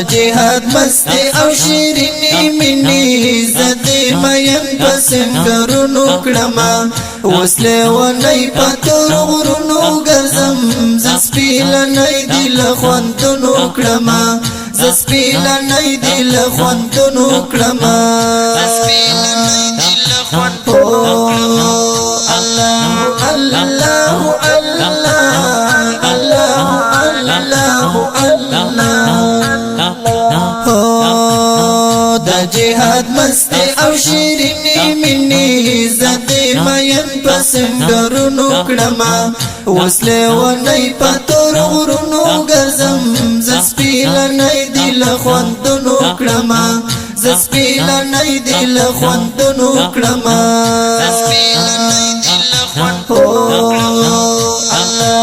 جهاد مستی او شیرینی منی زدی مین پسنگرونو کڑما وصله و نی پتور غرونو گرزم زسپیل نی دل خوندونو کڑما زسپیل نی دل خوندونو کڑما زسپیل نی دل خوندونو کڑما اللہ اللہ اللہ اللہ دا جهاد مستی او شیرینی منی زدی مین پسنگرونو کڑما وصله و نی پتور غرونو گرزم زسپیل نی دل خوندونو کڑما زسپیل نی دل خوندونو کڑما زسپیل نی دل خوندونو کڑما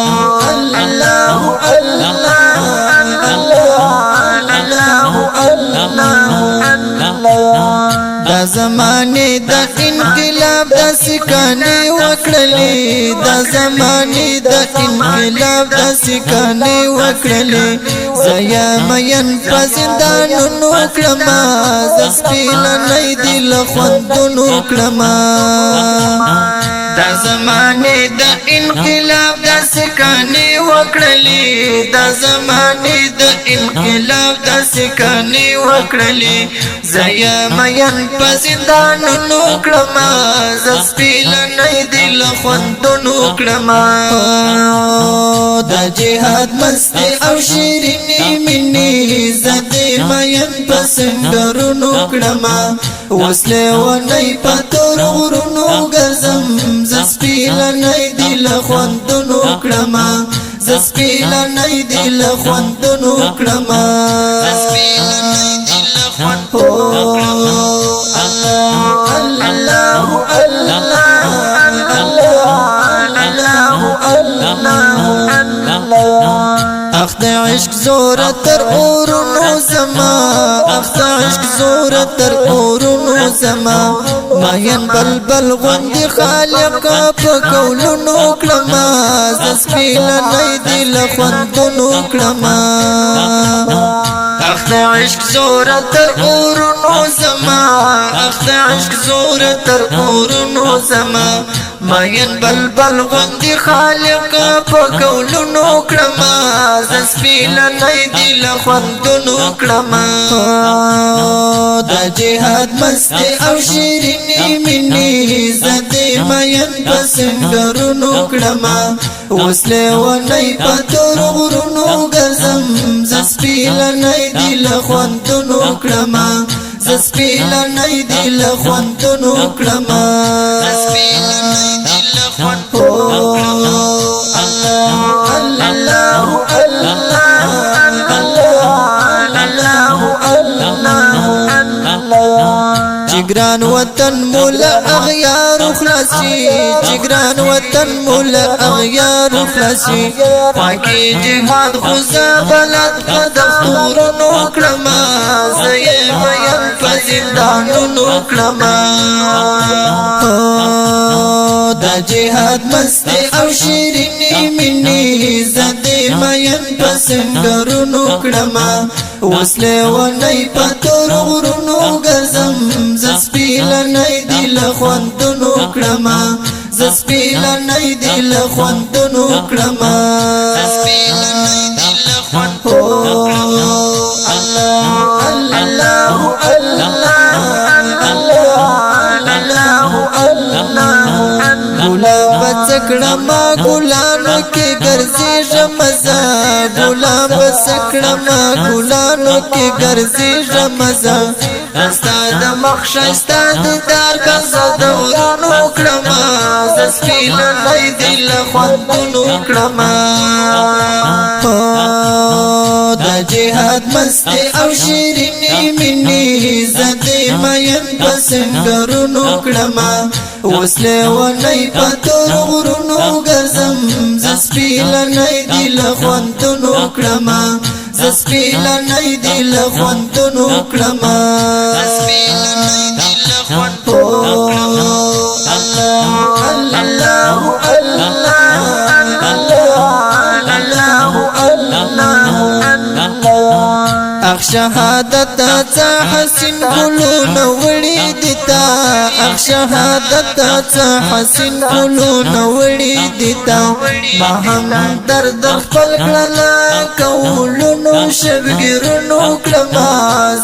دا زمانه دا انقلاب دا سکانه وکړلې دا زمانه دا انقلاب دا سکانه وکړلې زیا مین پزندانونو کړما زسپیل نه دل خوندونو کړما دا زمانه دا انقلاب دا سکانه وکړلې دا زمانه دا انقلاب دا سکانه وکړلې زیا مین پزندانونو کړما زسپیل نه دل خوندونو کړما دا جهاد مستی او شیرینی منی زدی مین پسنگرونو کړما وصله و نی پتور غرونو گرزم زسپیل نه دل خوندونو کړما زسپیل نه دل خوندونو کړما زسپیل نه دل خوندونو کړما اخت عشق زور تر اورونو زما اخت عشق زور تر اورونو زما ماین بلبل غوندی خالق پکولونو کلما زسپیل نی دل خوندونو کلما اخت عشق زور تر اورونو زما اخت عشق زور تر اورونو زما ماین بلبل غوندی خالق پکولونو کلما زسپیل نی دل خوندونو کلما دا جهاد مستی او شیرینی منی زدی مین پسنگرونو کلما وصله و نی پتور غرونو گرزم زسپیل نی دل خوندونو کلما زسپیل نی دل خوندونو کلما زسپیل نی دل خوندونو کلما جگران وطن مولا اغیار خلاصی جگران وطن مولا اغیار خلاصی پاکی جهاد خوزا بلد خدفتورنو کلما زی مین فزندانونو کلما دا جهاد مستی او شیرینی منی زدی مین پسنگرونو کلما وصله و نی پتور غرونو گرزم زسپیل نی دل خوندونو کلما زسپیل نی دل خوندونو کلما زسپیل نی دل خوندونو کلما گلاب سکڑما گلانو کی گرزی رمزا گلاب سکڑما گلانو کی گرزی رمزا استاد مخش استاد دار کسا دورانو کلما زسپیل نی دل خوندونو کلما دا جهاد مستی او شیرینی منی زدی مین پسنگرونو کلما وصله و نی پتور غرونو گرزم زسپیل نی دل خوندونو کلما زسپیل نی دل خوندونو کلما زسپیل نی دل خوندونو کلما اخ شهادت څه حسین ګلونه وړي دیتا اخ شهادت څه حسین ګلونه وړي دیتا ما هم درد خپل کړلا کولونو شبګرونو کړما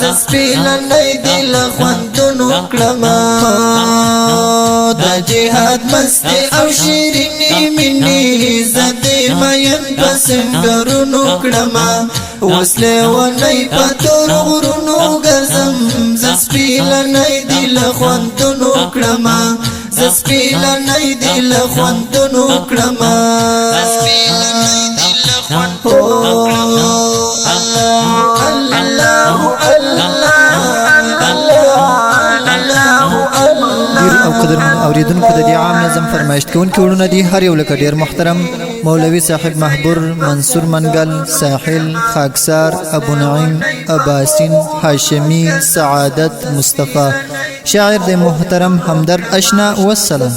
زسپیل نه دی لخوندونو کړما د جهاد مستی او شیرینی منی زده مین پسندرونو کړما وسله و نه پتور غرونو غزم زسپیل نه دی لخوندونو کړما زسپیل نه دی لخوندونو کړما زسپیل نه دی لخوندونو اوریدونکو د دې عام نظم فرمایشت کوونکي وړونه دي هر یو لکه ډیر محترم مولوي صاحب محبور منصور منګل ساحل خاکسار ابو نعیم اباسین هاشمی سعادت مصطفی شاعر د محترم همدرد اشنا والسلام